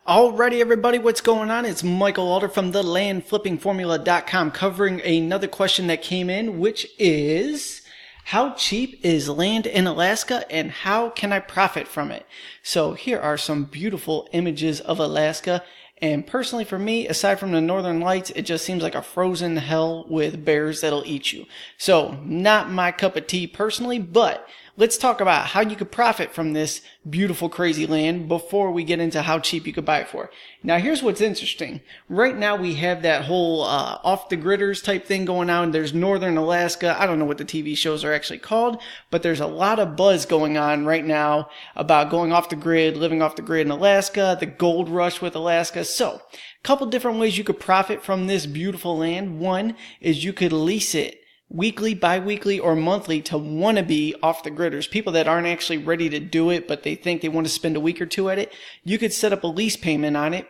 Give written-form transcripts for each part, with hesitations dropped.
Alrighty, everybody, what's going on? It's Michael Alder from thelandflippingformula.com covering another question that came in, which is, how cheap is land in Alaska and how can I profit from it? So here are some beautiful images of Alaska. And personally for me, aside from the northern lights, it just seems like a frozen hell with bears that'll eat you. So not my cup of tea personally, but let's talk about how you could profit from this beautiful, crazy land before we get into how cheap you could buy it for. Now, here's what's interesting. Right now, we have that whole off-the-gridders type thing going on. There's Northern Alaska. I don't know what the TV shows are actually called, but there's a lot of buzz going on right now about going off the grid, living off the grid in Alaska, the gold rush with Alaska. So, a couple different ways you could profit from this beautiful land. One is you could lease it weekly, bi-weekly, or monthly to wannabe off-the-gridders, people that aren't actually ready to do it, but they think they want to spend a week or two at it. You could set up a lease payment on it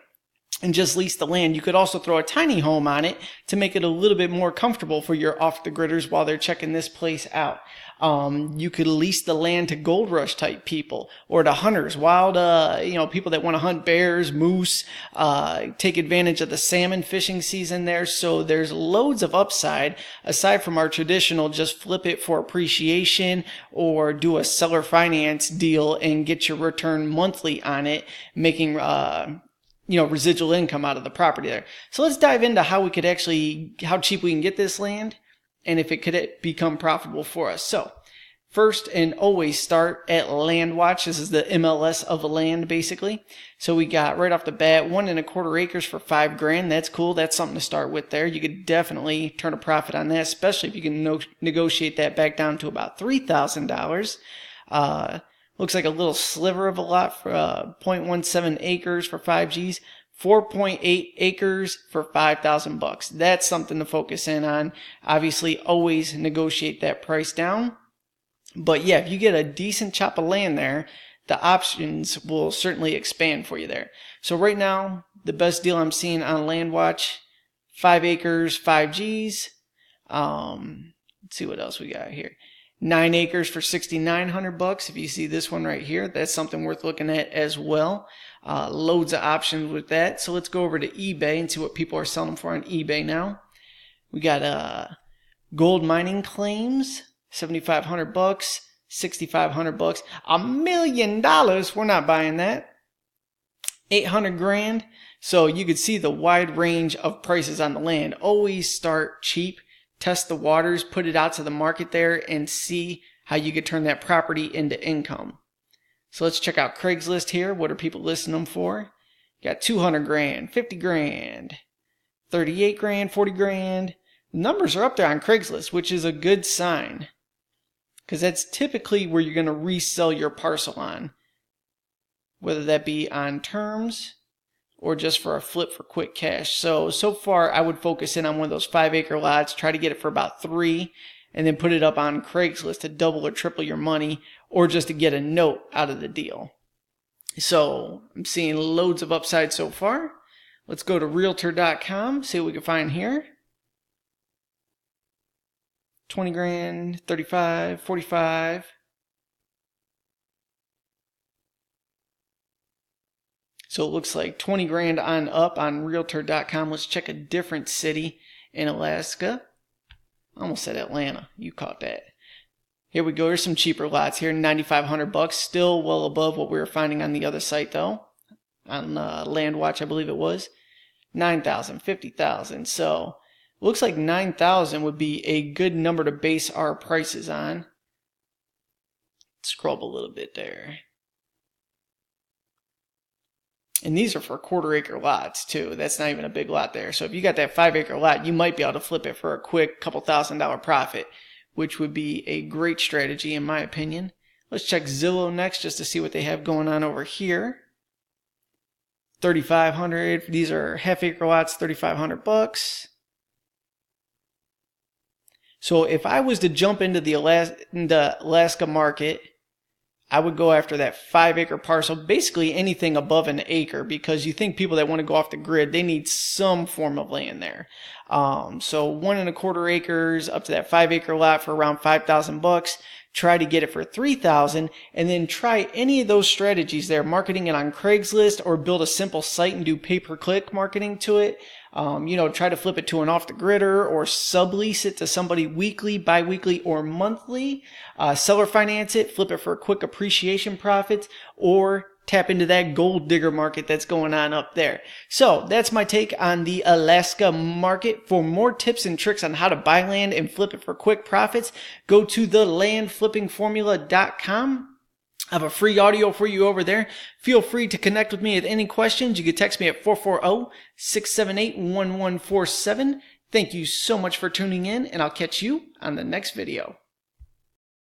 and just lease the land. You could also throw a tiny home on it to make it a little bit more comfortable for your off-the-gridders while they're checking this place out. You could lease the land to gold rush type people or to hunters, wild, people that want to hunt bears, moose, take advantage of the salmon fishing season there. So there's loads of upside aside from our traditional just flip it for appreciation or do a seller finance deal and get your return monthly on it, making, residual income out of the property there. So let's dive into how cheap we can get this land and if it could become profitable for us. So first and always start at LandWatch. This is the MLS of land basically. So we got right off the bat 1.25 acres for $5,000. That's cool. That's something to start with there. You could definitely turn a profit on that, especially if you can negotiate that back down to about $3,000. Looks like a little sliver of a lot for 0.17 acres for 5Gs, 4.8 acres for $5,000. That's something to focus in on. Obviously, always negotiate that price down. But yeah, if you get a decent chop of land there, the options will certainly expand for you there. So right now, the best deal I'm seeing on LandWatch, 5 acres, 5Gs. Let's see what else we got here. 9 acres for $6,900. If you see this one right here, that's something worth looking at as well. Loads of options with that. So let's go over to eBay and see what people are selling for on eBay now. We got gold mining claims, $7,500, $6,500, $1 million. We're not buying that. $800,000. So you could see the wide range of prices on the land. Always start cheap. Test the waters, put it out to the market there, and see how you could turn that property into income. So let's check out Craigslist here. What are people listing them for? Got $200,000, $50,000, $38,000, $40,000. Numbers are up there on Craigslist, which is a good sign, because that's typically where you're going to resell your parcel on, whether that be on terms or just for a flip for quick cash. So far, I would focus in on one of those 5-acre lots, try to get it for about $3,000, and then put it up on Craigslist to double or triple your money, or just to get a note out of the deal. So I'm seeing loads of upside so far. Let's go to Realtor.com, see what we can find here. $20,000, $35,000, $45,000. So it looks like $20,000 on up on Realtor.com. Let's check a different city in Alaska. I almost said Atlanta. You caught that. Here we go. Here's some cheaper lots here. $9,500. Still well above what we were finding on the other site though. On LandWatch, I believe it was. $9,000, $50,000. So looks like $9,000 would be a good number to base our prices on. Scroll up a little bit there. And these are for 1/4 acre lots too. That's not even a big lot there. So if you got that 5-acre lot, you might be able to flip it for a quick couple $1,000 profit, which would be a great strategy in my opinion. Let's check Zillow next just to see what they have going on over here. $3,500. These are half-acre lots, $3,500. So if I was to jump into the Alaska market, I would go after that 5-acre parcel, basically anything above an acre, because you think people that want to go off the grid, they need some form of land there. So 1.25 acres up to that 5-acre lot for around $5,000. try to get it for $3,000, and then try any of those strategies there, marketing it on Craigslist or build a simple site and do pay-per-click marketing to it. Try to flip it to an off-the-gridder or sublease it to somebody weekly, bi-weekly, or monthly. Seller finance it, flip it for quick appreciation profits, or tap into that gold digger market that's going on up there. So that's my take on the Alaska market. For more tips and tricks on how to buy land and flip it for quick profits, go to thelandflippingformula.com. I have a free audio for you over there. Feel free to connect with me with any questions. You can text me at 440-678-1147. Thank you so much for tuning in, and I'll catch you on the next video.